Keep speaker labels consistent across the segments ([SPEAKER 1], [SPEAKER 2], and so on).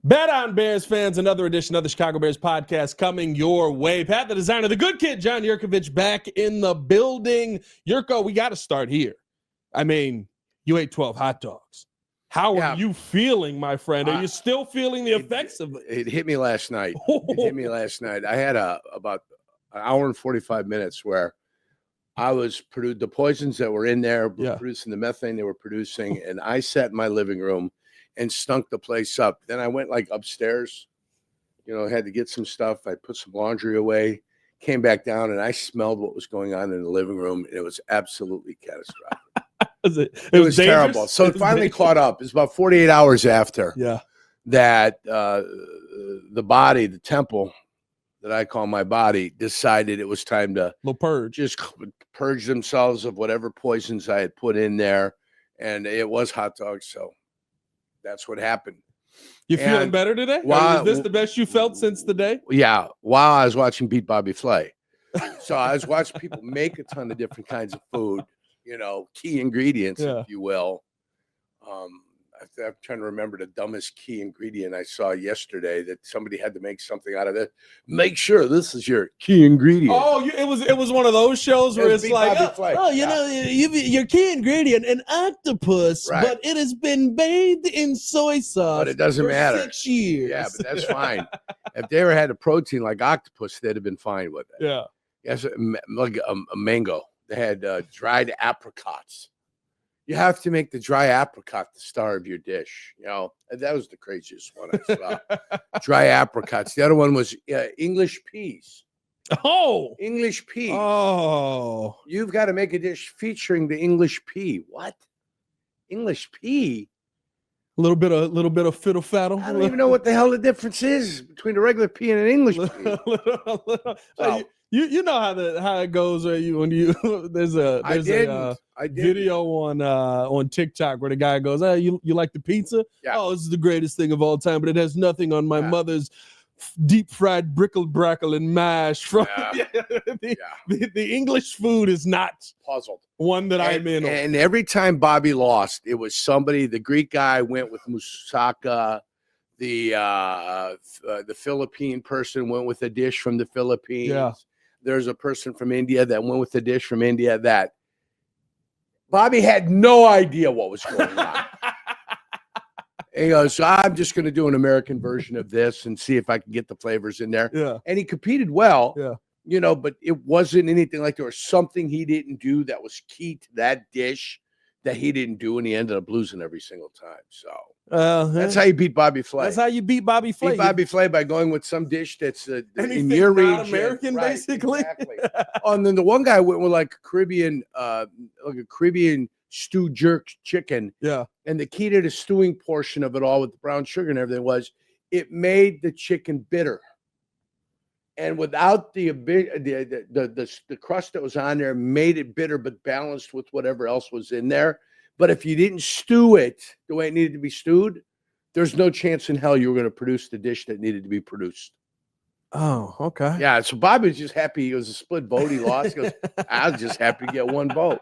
[SPEAKER 1] Bet on Bears fans, another edition of the Chicago Bears podcast coming your way. Pat, the designer, the good kid, John Jurkovic, back in the building. Jurko, we got to start here. I mean, you ate 12 hot dogs. How are you feeling, my friend? Are you still feeling the effects of it?
[SPEAKER 2] It hit me last night. I had about an hour and 45 minutes where I was the poisons that were in there were producing the methane they were producing, and I sat in my living room and stunk the place up. Then I went upstairs, had to get some stuff. I put some laundry away, came back down, and I smelled what was going on in the living room, and it was absolutely catastrophic. It was terrible. So it finally caught up. It's about 48 hours after that the body, the temple that I call my body, decided it was time to just purge themselves of whatever poisons I had put in there. And it was hot dogs. So that's what happened.
[SPEAKER 1] You feeling better today? Is this the best you felt since the day?
[SPEAKER 2] Yeah. While I was watching Beat Bobby Flay. So I was watching people make a ton of different kinds of food, key ingredients, if you will. I'm trying to remember the dumbest key ingredient I saw yesterday that somebody had to make something out of it. Make sure this is your key ingredient.
[SPEAKER 1] Oh, it was one of those shows where it's like, your key ingredient, an octopus, but it has been bathed in soy sauce.
[SPEAKER 2] But it doesn't matter.
[SPEAKER 1] 6 years.
[SPEAKER 2] Yeah, but that's fine. If they ever had a protein like octopus, they'd have been fine with it.
[SPEAKER 1] Yeah.
[SPEAKER 2] Yes, like a mango. They had dried apricots. You have to make the dry apricot the star of your dish. That was the craziest one I saw. Dry apricots. The other one was English peas.
[SPEAKER 1] Oh,
[SPEAKER 2] English peas.
[SPEAKER 1] Oh,
[SPEAKER 2] you've got to make a dish featuring the English pea. What? English pea?
[SPEAKER 1] A little bit of fiddle faddle.
[SPEAKER 2] I don't even know what the hell the difference is between a regular pea and an English pea.
[SPEAKER 1] So, you know how it goes there's a video on TikTok where the guy goes, "Hey, you like the pizza? Yeah. Oh, this is the greatest thing of all time, but it has nothing on my mother's deep fried brickle brackle and mash from the English food is not
[SPEAKER 2] puzzled.
[SPEAKER 1] One that I'm in.
[SPEAKER 2] And every time Bobby lost, it was somebody. The Greek guy went with moussaka. The Philippine person went with a dish from the Philippines.
[SPEAKER 1] Yeah.
[SPEAKER 2] There's a person from India that went with a dish from India that Bobby had no idea what was going on. He goes, I'm just going to do an American version of this and see if I can get the flavors in there.
[SPEAKER 1] Yeah.
[SPEAKER 2] And he competed well.
[SPEAKER 1] Yeah.
[SPEAKER 2] But it wasn't anything like there was something he didn't do that was key to that dish that he didn't do, and he ended up losing every single time. So that's how you beat Bobby Flay.
[SPEAKER 1] That's how you beat Bobby Flay.
[SPEAKER 2] Beat Bobby Flay by going with some dish that's
[SPEAKER 1] in
[SPEAKER 2] your region.
[SPEAKER 1] Not American, right, basically.
[SPEAKER 2] Exactly. And then the one guy went with like a Caribbean stewed jerk chicken.
[SPEAKER 1] Yeah.
[SPEAKER 2] And the key to the stewing portion of it all with the brown sugar and everything was it made the chicken bitter. And without the crust that was on there made it bitter, but balanced with whatever else was in there. But if you didn't stew it the way it needed to be stewed, there's no chance in hell you were going to produce the dish that needed to be produced.
[SPEAKER 1] Oh, okay.
[SPEAKER 2] Yeah, so Bobby was just happy. It was a split vote. He lost. He goes, I was just happy to get one vote.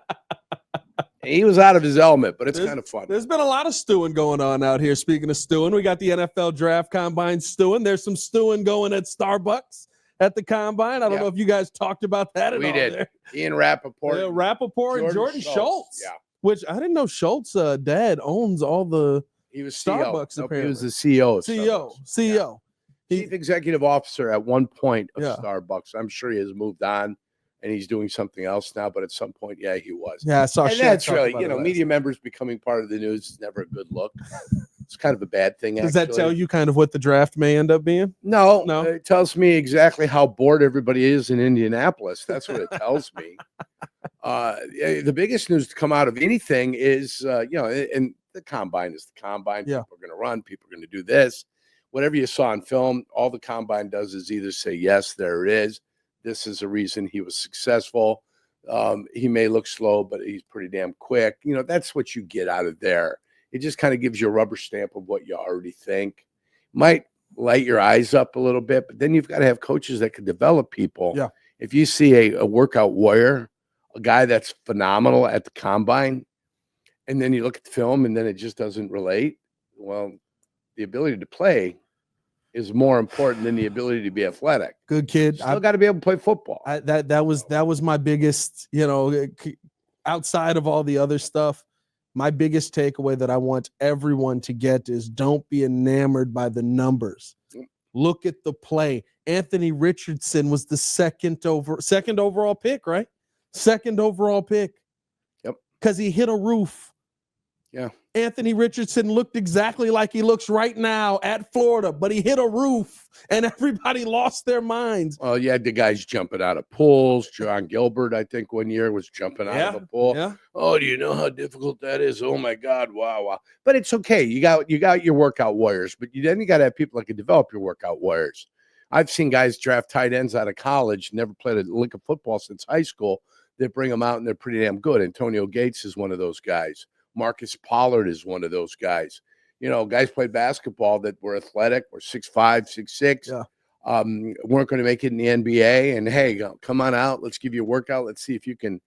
[SPEAKER 2] And he was out of his element, but it's kind of fun.
[SPEAKER 1] There's been a lot of stewing going on out here. Speaking of stewing, we got the NFL Draft Combine stewing. There's some stewing going at Starbucks at the Combine. I don't know if you guys talked about that at all. We did. There.
[SPEAKER 2] Ian Rappaport.
[SPEAKER 1] Yeah, Rappaport and Jordan Schultz. Yeah. Which I didn't know Schultz' dad owns all the Starbucks.
[SPEAKER 2] Nope, he was the CEO.
[SPEAKER 1] CEO.
[SPEAKER 2] Yeah. Chief Executive Officer at one point of Starbucks. I'm sure he has moved on and he's doing something else now, but at some point, he was.
[SPEAKER 1] Yeah, I saw.
[SPEAKER 2] And that's really, media members becoming part of the news is never a good look. It's kind of a bad thing.
[SPEAKER 1] Does that tell you kind of what the draft may end up being?
[SPEAKER 2] No. It tells me exactly how bored everybody is in Indianapolis. That's what it tells me. The biggest news to come out of anything is, and the Combine is the Combine.
[SPEAKER 1] Yeah.
[SPEAKER 2] People are going to run. People are going to do this. Whatever you saw on film, all the Combine does is either say, yes, there it is. This is a reason he was successful. He may look slow, but he's pretty damn quick. That's what you get out of there. It just kind of gives you a rubber stamp of what you already think. Might light your eyes up a little bit, but then you've got to have coaches that can develop people.
[SPEAKER 1] Yeah.
[SPEAKER 2] If you see a workout warrior, a guy that's phenomenal at the Combine, and then you look at the film and then it just doesn't relate, well, the ability to play is more important than the ability to be athletic.
[SPEAKER 1] Good kid.
[SPEAKER 2] Still got to be able to play football.
[SPEAKER 1] That was my biggest, outside of all the other stuff, my biggest takeaway that I want everyone to get is don't be enamored by the numbers. Look at the play. Anthony Richardson was the second overall pick, right? Second overall pick.
[SPEAKER 2] Yep.
[SPEAKER 1] Because he hit a roof.
[SPEAKER 2] Yeah.
[SPEAKER 1] Anthony Richardson looked exactly like he looks right now at Florida, but he hit a roof and everybody lost their minds.
[SPEAKER 2] Well, you had the guys jumping out of pools. John Gilbert, I think, one year was jumping out of a pool.
[SPEAKER 1] Yeah.
[SPEAKER 2] Oh, do you know how difficult that is? Oh my God. Wow. But it's okay. You got your workout warriors, but then you got to have people that can develop your workout warriors. I've seen guys draft tight ends out of college, never played a lick of football since high school. They bring them out and they're pretty damn good. Antonio Gates is one of those guys. Marcus Pollard is one of those guys. Guys played basketball that were athletic, were 6'5", 6'6", weren't going to make it in the NBA. And hey, come on out. Let's give you a workout. Let's see if you can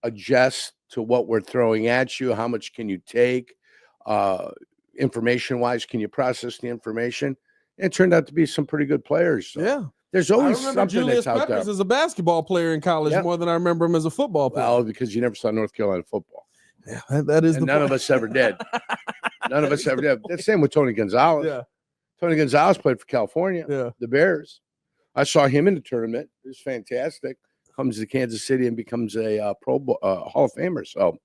[SPEAKER 2] adjust to what we're throwing at you. How much can you take? Information-wise, can you process the information? And it turned out to be some pretty good players. So.
[SPEAKER 1] Yeah.
[SPEAKER 2] There's always something
[SPEAKER 1] Julius
[SPEAKER 2] that's out
[SPEAKER 1] Peppers
[SPEAKER 2] there.
[SPEAKER 1] as a basketball player in college more than I remember him as a football player.
[SPEAKER 2] Well, because you never saw North Carolina football.
[SPEAKER 1] Yeah, that is.
[SPEAKER 2] And none of us ever did. None of us ever did. That's the same with Tony Gonzalez.
[SPEAKER 1] Yeah.
[SPEAKER 2] Tony Gonzalez played for California.
[SPEAKER 1] Yeah.
[SPEAKER 2] The Bears. I saw him in the tournament. It was fantastic. Comes to Kansas City and becomes a Hall of Famer. So,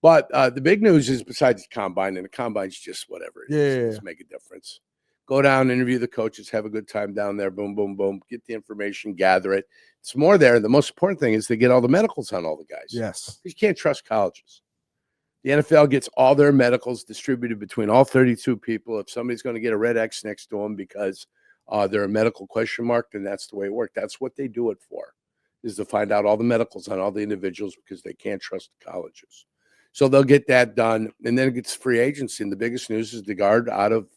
[SPEAKER 2] but the big news is besides the combine, and the combine's just whatever it is. Just make a difference. Go down, interview the coaches, have a good time down there. Boom, boom, boom. Get the information, gather it. It's more there. The most important thing is to get all the medicals on all the guys.
[SPEAKER 1] Yes.
[SPEAKER 2] You can't trust colleges. The NFL gets all their medicals distributed between all 32 people. If somebody's going to get a red X next to them because they're a medical question mark, then that's the way it works. That's what they do it for, is to find out all the medicals on all the individuals because they can't trust the colleges. So they'll get that done, and then it gets free agency. And the biggest news is the guard out of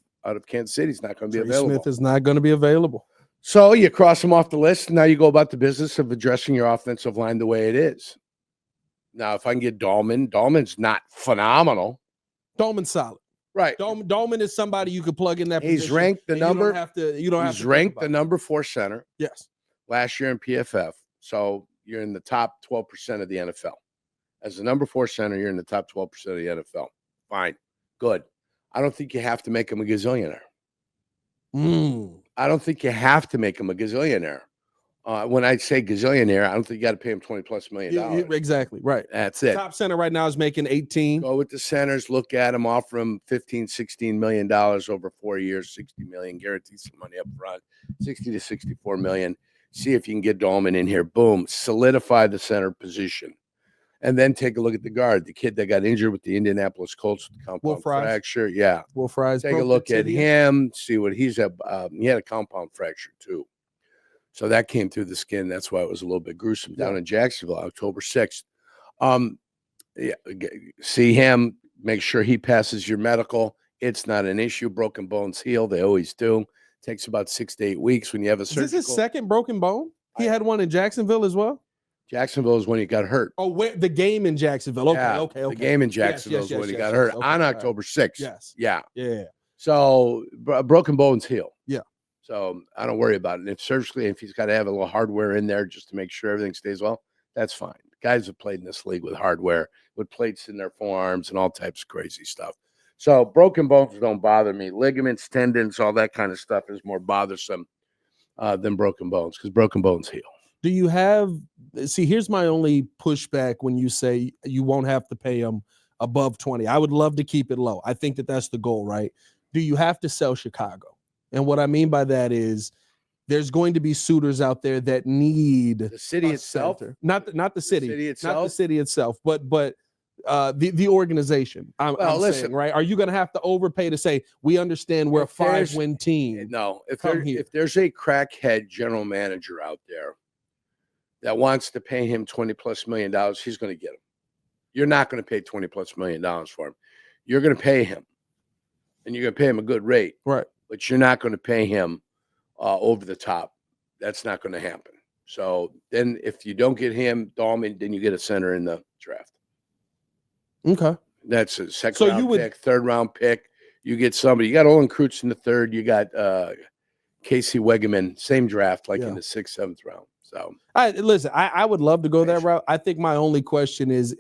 [SPEAKER 2] Kansas City is not going to be available.
[SPEAKER 1] Smith is not going to be available.
[SPEAKER 2] So you cross them off the list, and now you go about the business of addressing your offensive line the way it is. Now, if I can get Dahlman's not phenomenal.
[SPEAKER 1] Dahlman's solid.
[SPEAKER 2] Right.
[SPEAKER 1] Dahlman is somebody you could plug in that position.
[SPEAKER 2] He's ranked the number.
[SPEAKER 1] He's
[SPEAKER 2] ranked the number 4 center.
[SPEAKER 1] Yes.
[SPEAKER 2] Last year in PFF. So you're in the top 12% of the NFL. As the number 4 center, you're in the top 12% of the NFL. Fine. Good. I don't think you have to make him a gazillionaire. I don't think you have to make him a gazillionaire. When I say gazillionaire, I don't think you got to pay him $20+ million.
[SPEAKER 1] Exactly. Right.
[SPEAKER 2] That's it.
[SPEAKER 1] Top center right now is making 18.
[SPEAKER 2] Go with the centers, look at him, offer him $15-16 million over 4 years, $60 million, guarantee some money up front, $60 to $64 million. See if you can get Dahlman in here. Boom. Solidify the center position. And then take a look at the guard, the kid that got injured with the Indianapolis Colts with the compound fracture. Yeah.
[SPEAKER 1] Will Fries.
[SPEAKER 2] Take a look at him, see what he's at. He had a compound fracture too. So that came through the skin. That's why it was a little bit gruesome down in Jacksonville, October 6th. See him, make sure he passes your medical. It's not an issue. Broken bones heal. They always do. Takes about 6 to 8 weeks when you have a surgical.
[SPEAKER 1] Is this his second broken bone? He had one in Jacksonville as well?
[SPEAKER 2] Jacksonville is when he got hurt.
[SPEAKER 1] Oh, the game in Jacksonville. Okay.
[SPEAKER 2] The game in Jacksonville is when he got hurt on October 6th.
[SPEAKER 1] Yes.
[SPEAKER 2] Yeah.
[SPEAKER 1] Yeah.
[SPEAKER 2] So broken bones heal.
[SPEAKER 1] Yeah.
[SPEAKER 2] So I don't worry about it. And if he's got to have a little hardware in there just to make sure everything stays well, that's fine. Guys have played in this league with hardware, with plates in their forearms and all types of crazy stuff. So broken bones don't bother me. Ligaments, tendons, all that kind of stuff is more bothersome than broken bones because broken bones heal.
[SPEAKER 1] Do you here's my only pushback when you say you won't have to pay him above 20. I would love to keep it low. I think that's the goal, right? Do you have to sell Chicago? And what I mean by that is there's going to be suitors out there that need
[SPEAKER 2] the city itself,
[SPEAKER 1] not the city,
[SPEAKER 2] itself?
[SPEAKER 1] Not the city itself, but the organization. I'm
[SPEAKER 2] listen,
[SPEAKER 1] saying, right? Are you going to have to overpay to say we understand we're a 5-win team?
[SPEAKER 2] No, if there's a crackhead general manager out there that wants to pay him $20+ million, he's going to get him. You're not going to pay $20+ million for him. You're going to pay him, and you're going to pay him a good rate,
[SPEAKER 1] right?
[SPEAKER 2] But you're not going to pay him over the top. That's not going to happen. So then, if you don't get him, Dahlman, then you get a center in the draft.
[SPEAKER 1] Okay,
[SPEAKER 2] that's a third round pick. You get somebody. You got Olin Kreutz in the third. You got Casey Wegeman, same draft, like in the 6th, 7th round. So
[SPEAKER 1] listen, I would love to go that route. I think my only question is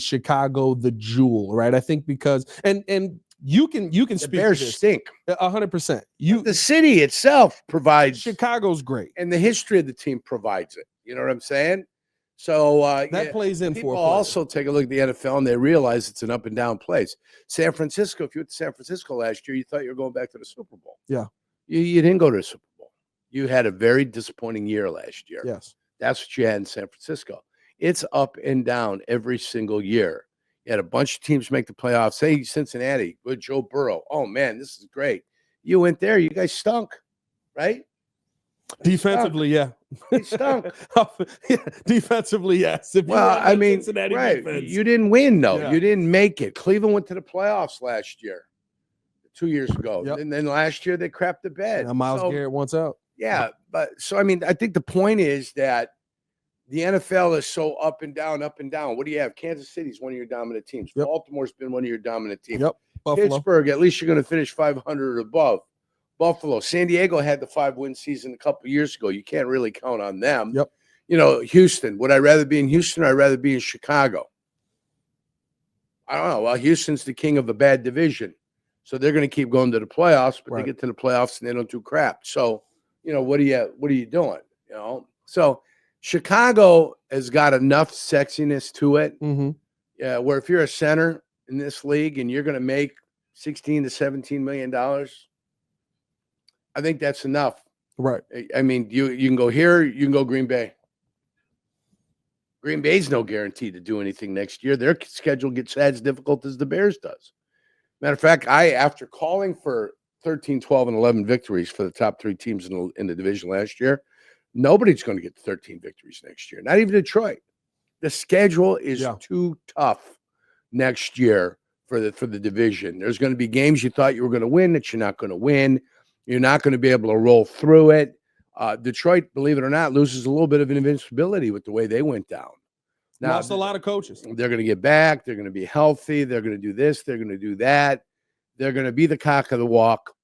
[SPEAKER 1] Chicago the jewel, right? I think because and you can
[SPEAKER 2] the
[SPEAKER 1] speak
[SPEAKER 2] Bears
[SPEAKER 1] to this.
[SPEAKER 2] stink
[SPEAKER 1] 100%.
[SPEAKER 2] The city itself provides
[SPEAKER 1] Chicago's great,
[SPEAKER 2] and the history of the team provides it. You know what I'm saying? So
[SPEAKER 1] that plays in
[SPEAKER 2] people
[SPEAKER 1] for
[SPEAKER 2] also take a look at the NFL and they realize it's an up and down place. San Francisco, if you went to San Francisco last year, you thought you were going back to the Super Bowl.
[SPEAKER 1] Yeah,
[SPEAKER 2] you didn't go to the Super Bowl. You had a very disappointing year last year.
[SPEAKER 1] Yes,
[SPEAKER 2] that's what you had in San Francisco. It's up and down every single year. You had a bunch of teams make the playoffs. Say Cincinnati with Joe Burrow. Oh man, this is great. You went there, you guys stunk, right?
[SPEAKER 1] Defensively, yeah.
[SPEAKER 2] They stunk.
[SPEAKER 1] Defensively, yes.
[SPEAKER 2] Well, I mean, right.
[SPEAKER 1] Defense.
[SPEAKER 2] You didn't win, though.
[SPEAKER 1] Yeah.
[SPEAKER 2] You didn't make it. Cleveland went to the playoffs last year, 2 years ago.
[SPEAKER 1] Yep.
[SPEAKER 2] And then last year they crapped the bed.
[SPEAKER 1] Now Myles Garrett wants out.
[SPEAKER 2] Yeah, but so I mean, I think the point is that the NFL is so up and down, up and down. What do you have? Kansas City's one of your dominant teams.
[SPEAKER 1] Yep.
[SPEAKER 2] Baltimore's been one of your dominant teams.
[SPEAKER 1] Yep. Buffalo.
[SPEAKER 2] Pittsburgh, at least you're going to finish 500 or above. Buffalo, San Diego had the 5-win season a couple of years ago. You can't really count on them.
[SPEAKER 1] Yep.
[SPEAKER 2] You know, Houston. Would I rather be in Houston or I'd rather be in Chicago? I don't know. Well, Houston's the king of a bad division. So they're going to keep going to the playoffs, but they get to the playoffs and they don't do crap. So, you know, what are you doing? You know? So Chicago has got enough sexiness to it.
[SPEAKER 1] Mm-hmm.
[SPEAKER 2] Yeah, where if you're a center in this league and you're going to make $16 to $17 million, I think that's enough.
[SPEAKER 1] Right.
[SPEAKER 2] I mean, you can go here, you can go Green Bay. Green Bay's no guarantee to do anything next year. Their schedule gets as difficult as the Bears does. Matter of fact, after calling for 13, 12, and 11 victories for the top 3 teams in the division last year, nobody's going to get 13 victories next year. Not even Detroit. The schedule is too tough next year for the division. There's going to be games you thought you were going to win that you're not going to win. You're not going to be able to roll through it. Detroit, believe it or not, loses a little bit of invincibility with the way they went down.
[SPEAKER 1] Now, lost a lot of coaches.
[SPEAKER 2] They're going to get back. They're going to be healthy. They're going to do this. They're going to do that. They're going to be the cock of the walk.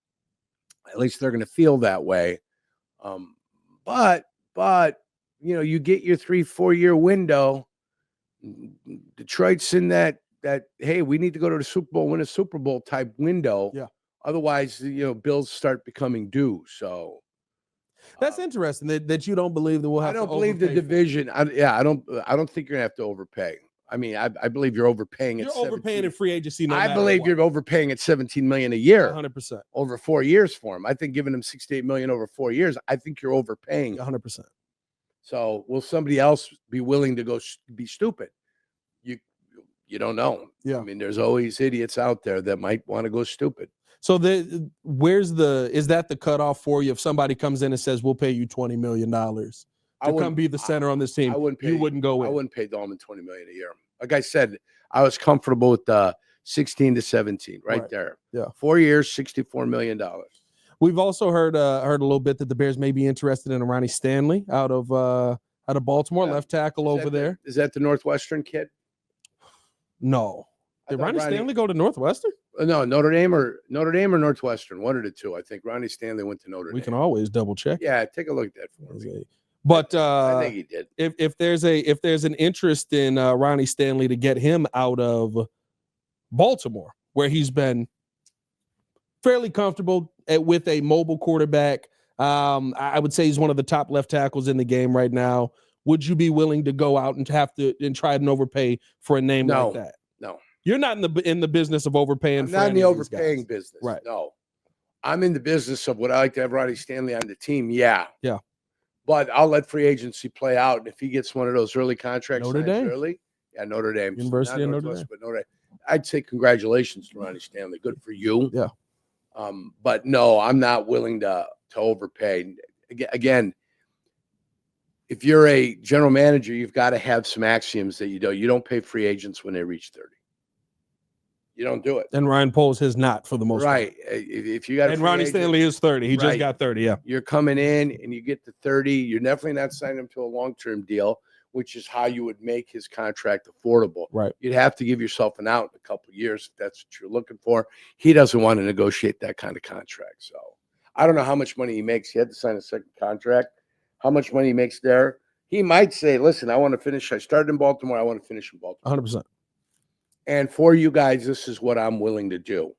[SPEAKER 2] At least they're going to feel that way. But you know, you get your 3-4 year window. Detroit's in that hey, we need to go to the Super Bowl, win a Super Bowl type window.
[SPEAKER 1] Yeah.
[SPEAKER 2] Otherwise, you know, bills start becoming due. So
[SPEAKER 1] that's interesting that you don't believe that we'll have.
[SPEAKER 2] I don't believe the division. I don't think you're gonna have to overpay. I mean, I believe you're overpaying.
[SPEAKER 1] You're overpaying in free agency.
[SPEAKER 2] I believe you're overpaying at $17 million a year.
[SPEAKER 1] 100%
[SPEAKER 2] over 4 years for him. I think giving him $68 million over 4 years. I think you're overpaying.
[SPEAKER 1] 100%.
[SPEAKER 2] So will somebody else be willing to go be stupid? You don't know.
[SPEAKER 1] Yeah.
[SPEAKER 2] I mean, there's always idiots out there that might want to go stupid.
[SPEAKER 1] So is that the cutoff for you? If somebody comes in and says, we'll pay you $20 million to come be the center on this team, you wouldn't go in.
[SPEAKER 2] I wouldn't pay Dolman $20 million a year. Like I said, I was comfortable with 16 to 17 right there.
[SPEAKER 1] Yeah.
[SPEAKER 2] 4 years, $64 million.
[SPEAKER 1] We've also heard a little bit that the Bears may be interested in Ronnie Stanley out of Baltimore, left tackle over there.
[SPEAKER 2] Is that the Northwestern kid?
[SPEAKER 1] No. Did Ronnie Stanley go to Northwestern?
[SPEAKER 2] No, Notre Dame or Northwestern, one of the two. I think Ronnie Stanley went to Notre Dame.
[SPEAKER 1] We can always double check.
[SPEAKER 2] Yeah, take a look at that for me.
[SPEAKER 1] But
[SPEAKER 2] I think he did.
[SPEAKER 1] If there's an interest in Ronnie Stanley to get him out of Baltimore, where he's been fairly comfortable with a mobile quarterback, I would say he's one of the top left tackles in the game right now. Would you be willing to go out and try and overpay for a name like that?
[SPEAKER 2] No.
[SPEAKER 1] You're not in the business of overpaying.
[SPEAKER 2] I'm not in the overpaying business.
[SPEAKER 1] Right.
[SPEAKER 2] No. I'm in the business of what I like to have Ronnie Stanley on the team. Yeah.
[SPEAKER 1] Yeah.
[SPEAKER 2] But I'll let free agency play out. And if he gets one of those early contracts
[SPEAKER 1] Notre Dame.
[SPEAKER 2] Early, Notre Dame.
[SPEAKER 1] University of Notre Dame.
[SPEAKER 2] But Notre Dame. I'd say congratulations to Ronnie Stanley. Good for you.
[SPEAKER 1] Yeah.
[SPEAKER 2] But no, I'm not willing to overpay. Again, if you're a general manager, you've got to have some axioms that you don't pay free agents when they reach 30. You don't do it.
[SPEAKER 1] And Ryan Poles has not for the most part.
[SPEAKER 2] Right. If you got
[SPEAKER 1] and Ronnie Stanley is 30. He just got 30. Yeah.
[SPEAKER 2] You're coming in and you get to 30. You're definitely not signing him to a long-term deal, which is how you would make his contract affordable.
[SPEAKER 1] Right.
[SPEAKER 2] You'd have to give yourself an out in a couple of years if that's what you're looking for. He doesn't want to negotiate that kind of contract. So I don't know how much money he makes. He had to sign a second contract. How much money he makes there? He might say, listen, I want to finish. I started in Baltimore. I want to finish in Baltimore.
[SPEAKER 1] 100%.
[SPEAKER 2] And for you guys, this is what I'm willing to do.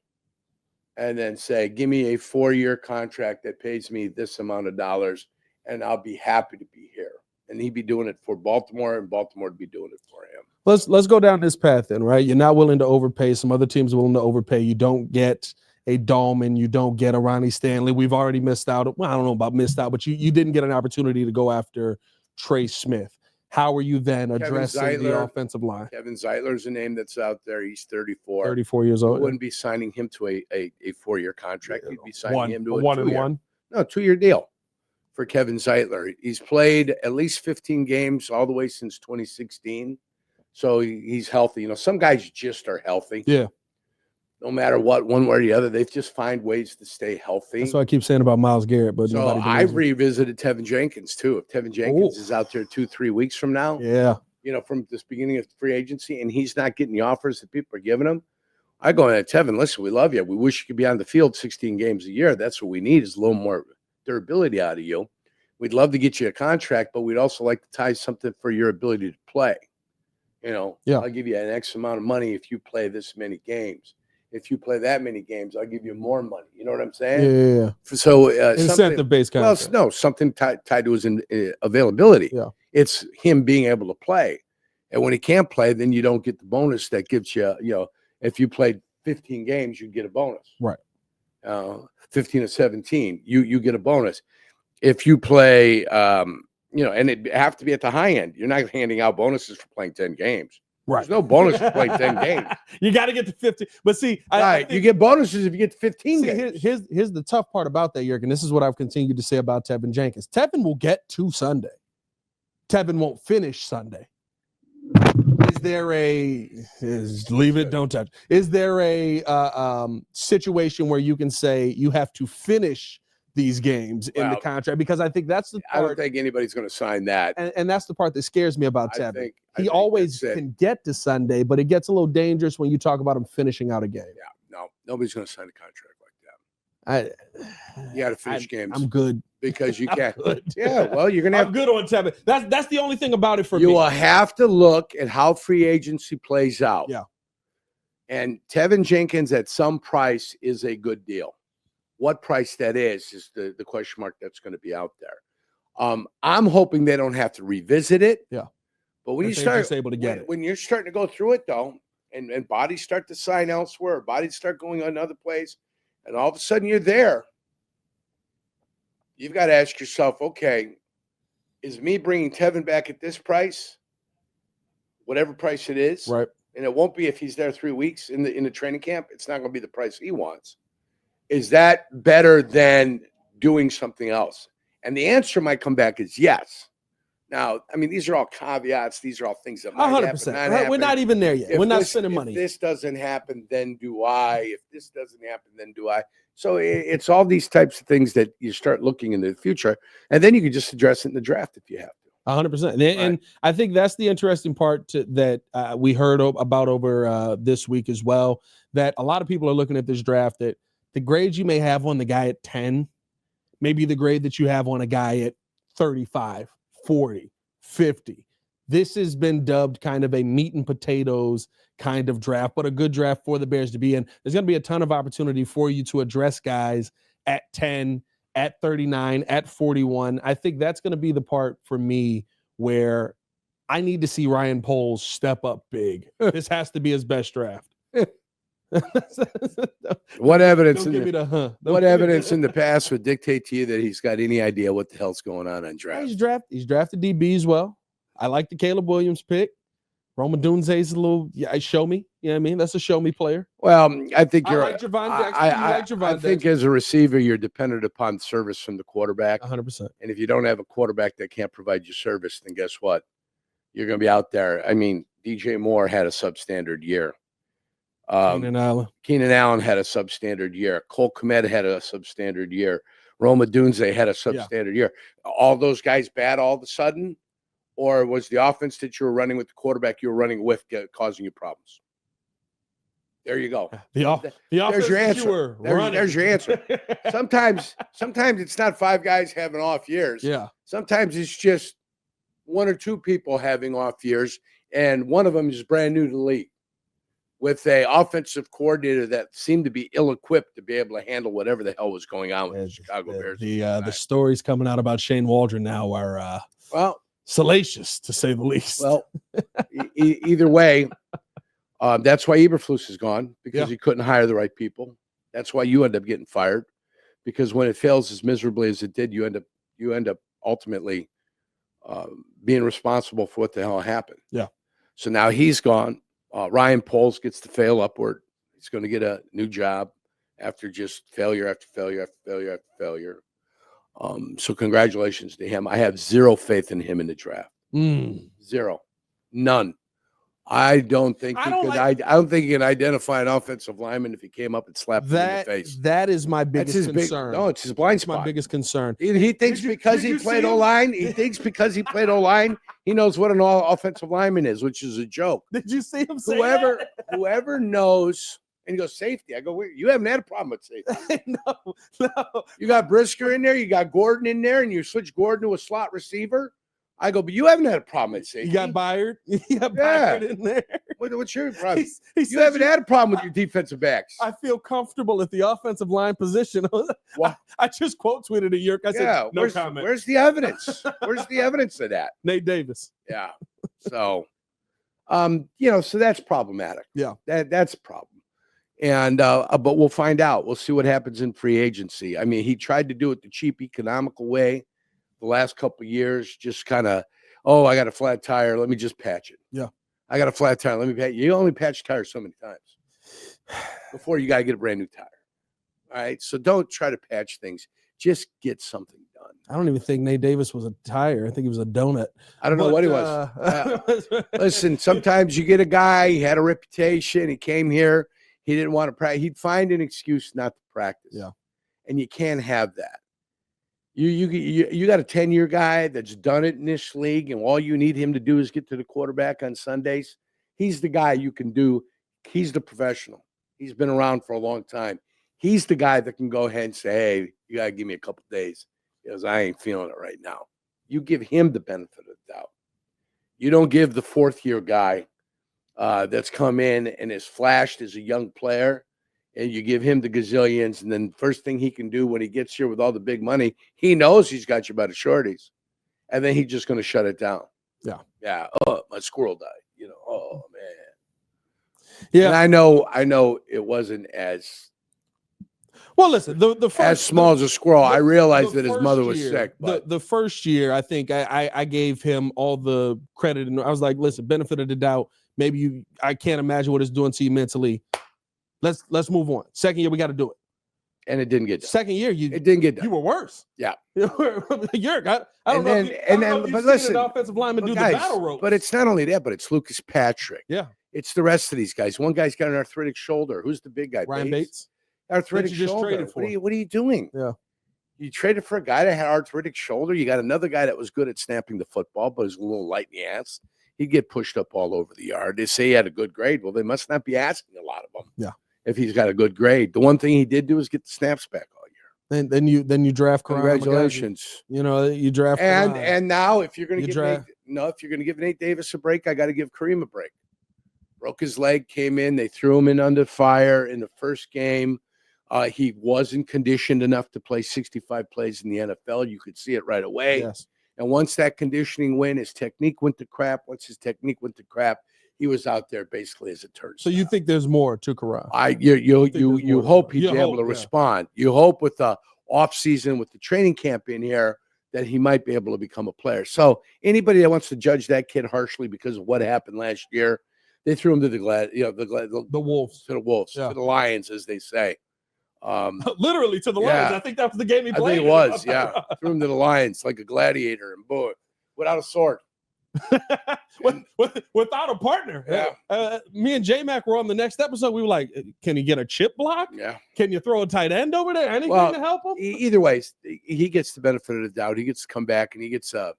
[SPEAKER 2] And then say, give me a 4-year contract that pays me this amount of dollars, and I'll be happy to be here. And he'd be doing it for Baltimore, and Baltimore would be doing it for him.
[SPEAKER 1] Let's go down this path then, right? You're not willing to overpay. Some other teams are willing to overpay. You don't get a Dahlman. You don't get a Ronnie Stanley. We've already missed out. Well, I don't know about missed out, but you didn't get an opportunity to go after Trey Smith. How are you then addressing the offensive line?
[SPEAKER 2] Kevin Zeitler's a name that's out there. He's 34.
[SPEAKER 1] 34 years old.
[SPEAKER 2] You wouldn't be signing him to a 4-year contract. You'd be signing him to a
[SPEAKER 1] 1-1.
[SPEAKER 2] No, 2-year deal for Kevin Zeitler. He's played at least 15 games all the way since 2016. So he's healthy. You know, some guys just are healthy.
[SPEAKER 1] Yeah.
[SPEAKER 2] No matter what, one way or the other, they just find ways to stay healthy.
[SPEAKER 1] That's what I keep saying about Myles Garrett. But
[SPEAKER 2] so I revisited Tevin Jenkins too. If Tevin Jenkins is out there 2-3 weeks from now, you know, from this beginning of free agency, and he's not getting the offers that people are giving him, I go, Tevin, listen, we love you. We wish you could be on the field 16 games a year. That's what we need, is a little more durability out of you. We'd love to get you a contract, but we'd also like to tie something for your ability to play. You know, I'll give you an X amount of money if you play this many games. If you play that many games, I'll give you more money. You know what I'm saying?
[SPEAKER 1] Yeah.
[SPEAKER 2] So
[SPEAKER 1] incentive-based contract.
[SPEAKER 2] Well, no, something tied to his availability.
[SPEAKER 1] Yeah.
[SPEAKER 2] It's him being able to play. And when he can't play, then you don't get the bonus that gives you, you know, if you played 15 games, you get a bonus.
[SPEAKER 1] Right.
[SPEAKER 2] 15 or 17, you get a bonus. If you play, you know, and it have to be at the high end. You're not handing out bonuses for playing 10 games.
[SPEAKER 1] Right.
[SPEAKER 2] There's no bonus for playing 10 games.
[SPEAKER 1] You got to get to 50. But see,
[SPEAKER 2] I think, you get bonuses if you get to 15 games.
[SPEAKER 1] Here's the tough part about that, Jurgen. This is what I've continued to say about Tevin Jenkins. Tevin will get to Sunday. Tevin won't finish Sunday. Is there leave it, don't touch. Is there a situation where you can say you have to finish these games in the contract? Because I think that's the part.
[SPEAKER 2] I don't think anybody's going to sign that.
[SPEAKER 1] And that's the part that scares me about Tevin. He always can get to Sunday, but it gets a little dangerous when you talk about him finishing out a game.
[SPEAKER 2] Yeah, no, nobody's going to sign a contract like that. You got to finish games.
[SPEAKER 1] I'm good.
[SPEAKER 2] Because you can't. Yeah, well, you're going to have.
[SPEAKER 1] I'm good on Tevin. That's the only thing about it for me.
[SPEAKER 2] You will have to look at how free agency plays out.
[SPEAKER 1] Yeah.
[SPEAKER 2] And Tevin Jenkins at some price is a good deal. What price that is the question mark that's going to be out there. I'm hoping they don't have to revisit it.
[SPEAKER 1] Yeah.
[SPEAKER 2] But when you start able to get it, when you're starting to go through it though, and bodies start to sign elsewhere, bodies start going on other plays, and all of a sudden you're there, you've got to ask yourself, okay, is me bringing Tevin back at this price, whatever price it is,
[SPEAKER 1] right?
[SPEAKER 2] And it won't be if he's there 3 weeks in the training camp. It's not going to be the price he wants. Is that better than doing something else? And the answer might come back as yes. Now, I mean, these are all caveats. These are all things that might 100%.
[SPEAKER 1] Happen. We're not even there yet. We're not spending money.
[SPEAKER 2] If this doesn't happen, then do I? If this doesn't happen, then do I? So it's all these types of things that you start looking into the future, and then you can just address it in the draft if you have to.
[SPEAKER 1] 100%. And I think that's the interesting part that we heard about over this week as well, that a lot of people are looking at this draft, that the grades you may have on the guy at 10, maybe the grade that you have on a guy at 35, 40, 50. This has been dubbed kind of a meat and potatoes kind of draft, but a good draft for the Bears to be in. There's going to be a ton of opportunity for you to address guys at 10, at 39, at 41. I think that's going to be the part for me where I need to see Ryan Poles step up big. This has to be his best draft.
[SPEAKER 2] What evidence in the past would dictate to you that he's got any idea what the hell's going on draft?
[SPEAKER 1] He's drafted DB as well. I like the Caleb Williams pick. Roma Dunze's a little show me. You know what I mean? That's a show me player.
[SPEAKER 2] Well, I think you're
[SPEAKER 1] right. I
[SPEAKER 2] think as a receiver, you're dependent upon service from the quarterback.
[SPEAKER 1] 100%.
[SPEAKER 2] And if you don't have a quarterback that can't provide you service, then guess what? You're going to be out there. I mean, DJ Moore had a substandard year. Keenan Allen had a substandard year. Cole Kmet had a substandard year. Roma Dunze had a substandard year. All those guys bad all of a sudden? Or was the offense that you were running with the quarterback you were running with causing you problems? There you go.
[SPEAKER 1] The
[SPEAKER 2] there's your answer. There's your answer. Sometimes it's not 5 guys having off years.
[SPEAKER 1] Yeah.
[SPEAKER 2] Sometimes it's just 1 or 2 people having off years, and one of them is brand new to the league with a offensive coordinator that seemed to be ill-equipped to be able to handle whatever the hell was going on with the Chicago Bears.
[SPEAKER 1] The stories coming out about Shane Waldron now are salacious, to say the least.
[SPEAKER 2] Well, either way, that's why Eberflus is gone, because he couldn't hire the right people. That's why you end up getting fired, because when it fails as miserably as it did, you end up ultimately being responsible for what the hell happened.
[SPEAKER 1] Yeah.
[SPEAKER 2] So now he's gone. Ryan Poles gets to fail upward. He's going to get a new job after just failure after failure after failure after failure. So congratulations to him. I have zero faith in him in the draft. Zero. None. I don't think I don't think he can identify an offensive lineman if he came up and slapped him in the face.
[SPEAKER 1] That is my biggest concern.
[SPEAKER 2] It's his blind spot.
[SPEAKER 1] My biggest concern.
[SPEAKER 2] He thinks because he played O-line, he knows what an offensive lineman is, which is a joke.
[SPEAKER 1] Did you see him say that?
[SPEAKER 2] Whoever knows, and he goes, safety. I go, you haven't had a problem with safety.
[SPEAKER 1] No.
[SPEAKER 2] You got Brisker in there, you got Gordon in there, and you switch Gordon to a slot receiver. I go, but you haven't had a problem at safety.
[SPEAKER 1] You got Byard? You got Byard in there.
[SPEAKER 2] What's your problem? You haven't had a problem with your defensive backs.
[SPEAKER 1] I feel comfortable at the offensive line position. I just quote tweeted at Yerk. I said, no comment.
[SPEAKER 2] Where's the evidence? Where's the evidence of that?
[SPEAKER 1] Nate Davis.
[SPEAKER 2] Yeah. So, so that's problematic.
[SPEAKER 1] Yeah.
[SPEAKER 2] That's a problem. And, but we'll find out. We'll see what happens in free agency. I mean, he tried to do it the cheap, economical way the last couple of years, just kind of, I got a flat tire. Let me just patch it.
[SPEAKER 1] Yeah.
[SPEAKER 2] I got a flat tire. Let me patch. You only patch tires so many times before you got to get a brand new tire. All right. So don't try to patch things. Just get something done.
[SPEAKER 1] I don't even think Nate Davis was a tire. I think he was a donut.
[SPEAKER 2] I don't know what he was. Listen, sometimes you get a guy, he had a reputation. He came here. He didn't want to practice. He'd find an excuse not to practice.
[SPEAKER 1] Yeah.
[SPEAKER 2] And you can't have that. You got a 10-year guy that's done it in this league, and all you need him to do is get to the quarterback on Sundays. He's the guy you can do. He's the professional. He's been around for a long time. He's the guy that can go ahead and say, hey, you got to give me a couple days because I ain't feeling it right now. You give him the benefit of the doubt. You don't give the 4th-year guy that's come in and has flashed as a young player, and you give him the gazillions, and then first thing he can do when he gets here with all the big money, he knows he's got you by the shorties, and then he's just going to shut it down.
[SPEAKER 1] Yeah.
[SPEAKER 2] Yeah. Oh, my squirrel died. Oh, man.
[SPEAKER 1] Yeah.
[SPEAKER 2] And I know it wasn't as
[SPEAKER 1] well. Listen, the first,
[SPEAKER 2] as small as a squirrel. I realized that his mother was sick.
[SPEAKER 1] But the first year, I think I gave him all the credit, and I was like, listen, benefit of the doubt. Maybe I can't imagine what it's doing to you mentally. Let's move on. Second year, we got to do it.
[SPEAKER 2] And it didn't get done.
[SPEAKER 1] Second year,
[SPEAKER 2] it didn't get done.
[SPEAKER 1] You were worse.
[SPEAKER 2] Yeah.
[SPEAKER 1] Yerk, I don't know. But listen, an offensive lineman do guys, the battle rope.
[SPEAKER 2] But it's not only that, but it's Lucas Patrick.
[SPEAKER 1] Yeah.
[SPEAKER 2] It's the rest of these guys. One guy's got an arthritic shoulder. Who's the big guy?
[SPEAKER 1] Ryan Bates.
[SPEAKER 2] Arthritic shoulder.
[SPEAKER 1] Traded for.
[SPEAKER 2] What are you doing?
[SPEAKER 1] Yeah.
[SPEAKER 2] You traded for a guy that had arthritic shoulder. You got another guy that was good at snapping the football, but is a little light in the ass. He'd get pushed up all over the yard. They say he had a good grade. Well, they must not be asking a lot of them.
[SPEAKER 1] Yeah.
[SPEAKER 2] If he's got a good grade. The one thing he did do is get the snaps back all year.
[SPEAKER 1] Then you draft Karan.
[SPEAKER 2] Congratulations.
[SPEAKER 1] You draft
[SPEAKER 2] and now if you're going to give Nate Davis a break, I got to give Kareem a break. Broke his leg, came in, they threw him in under fire in the first game. He wasn't conditioned enough to play 65 plays in the NFL. You could see it right away.
[SPEAKER 1] Yes.
[SPEAKER 2] And once that conditioning went, his technique went to crap. Once his technique went to crap, he was out there basically as a turnstile.
[SPEAKER 1] So you think there's more to Karan?
[SPEAKER 2] You hope he'd be able to respond. You hope with the offseason, with the training camp in here, that he might be able to become a player. So anybody that wants to judge that kid harshly because of what happened last year, they threw him to the
[SPEAKER 1] Wolves,
[SPEAKER 2] to the Wolves, to the Lions, as they say.
[SPEAKER 1] Literally to the Lions. I think that was the game he played.
[SPEAKER 2] I think it was. Yeah, threw him to the Lions like a gladiator, and boy, without a sword.
[SPEAKER 1] Without a partner.
[SPEAKER 2] Yeah.
[SPEAKER 1] Me and J-Mac were on the next episode. We were like, can he get a chip block?
[SPEAKER 2] Yeah.
[SPEAKER 1] Can you throw a tight end over there? Anything to help him?
[SPEAKER 2] Either way, he gets the benefit of the doubt. He gets to come back and he gets a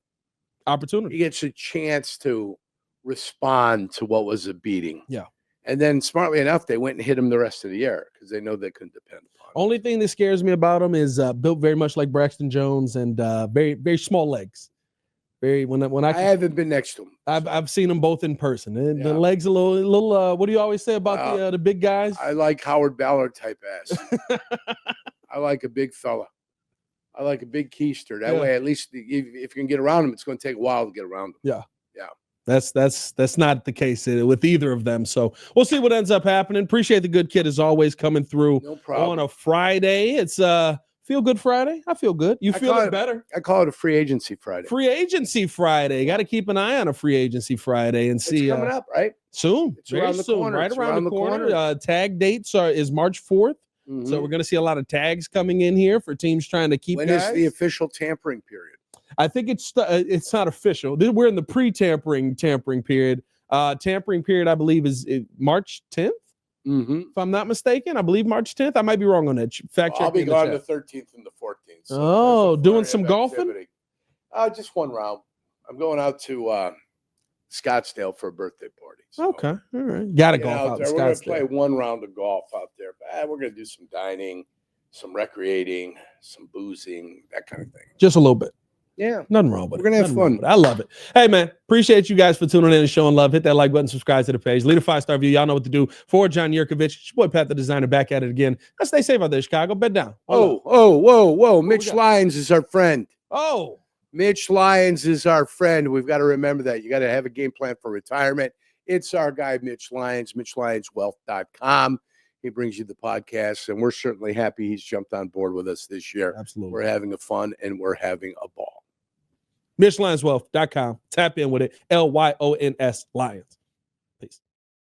[SPEAKER 1] opportunity.
[SPEAKER 2] He gets a chance to respond to what was a beating.
[SPEAKER 1] Yeah.
[SPEAKER 2] And then, smartly enough, they went and hit him the rest of the year because they know they couldn't depend upon him.
[SPEAKER 1] Only thing that scares me about him is built very much like Braxton Jones and very, very small legs. When I
[SPEAKER 2] haven't been next to him.
[SPEAKER 1] I've seen them both in person. And the legs a little. What do you always say about the big guys?
[SPEAKER 2] I like Howard Ballard type ass. I like a big fella. I like a big keister. That way, at least if you can get around him, it's going to take a while to get around him.
[SPEAKER 1] Yeah. That's not the case with either of them. So we'll see what ends up happening. Appreciate the good kid as always coming through on a Friday. It's Feel Good Friday. I feel good. You feel it better.
[SPEAKER 2] I call it a free agency Friday.
[SPEAKER 1] Free agency Friday. Got to keep an eye on a free agency Friday and see.
[SPEAKER 2] It's coming up, right?
[SPEAKER 1] Soon.
[SPEAKER 2] It's around the corner.
[SPEAKER 1] Right around the corner. Tag dates is March 4th. Mm-hmm. So we're going to see a lot of tags coming in here for teams trying to keep.
[SPEAKER 2] When is the official tampering period?
[SPEAKER 1] I think it's not official. We're in the pre-tampering period. Tampering period, I believe, is March 10th.
[SPEAKER 2] Mm-hmm.
[SPEAKER 1] If I'm not mistaken, I believe March 10th. I might be wrong on that. Fact check.
[SPEAKER 2] I'll be gone the 13th and the 14th. So
[SPEAKER 1] doing some golfing?
[SPEAKER 2] Just one round. I'm going out to Scottsdale for a birthday party. So,
[SPEAKER 1] okay, all right. Got to golf out in Scottsdale.
[SPEAKER 2] We're going to play one round of golf out there. But we're going to do some dining, some recreating, some boozing, that kind of thing.
[SPEAKER 1] Just a little bit.
[SPEAKER 2] Yeah.
[SPEAKER 1] Nothing wrong with it.
[SPEAKER 2] We're going to have fun.
[SPEAKER 1] I love it. Hey, man, appreciate you guys for tuning in and showing love. Hit that like button, subscribe to the page. Leave a 5-star review. Y'all know what to do. For John Jurkovic, it's your boy Pat the Designer back at it again. Let's stay safe out there, Chicago. Bed down.
[SPEAKER 2] Whoa. Mitch Lyons is our friend. Mitch Lyons is our friend. We've got to remember that. You got to have a game plan for retirement. It's our guy, Mitch Lyons, MitchLyonsWealth.com. He brings you the podcast, and we're certainly happy he's jumped on board with us this year.
[SPEAKER 1] Absolutely.
[SPEAKER 2] We're having a fun, and we're having a ball.
[SPEAKER 1] MitchLyonsWealth.com. Tap in with it. LYONS Lions.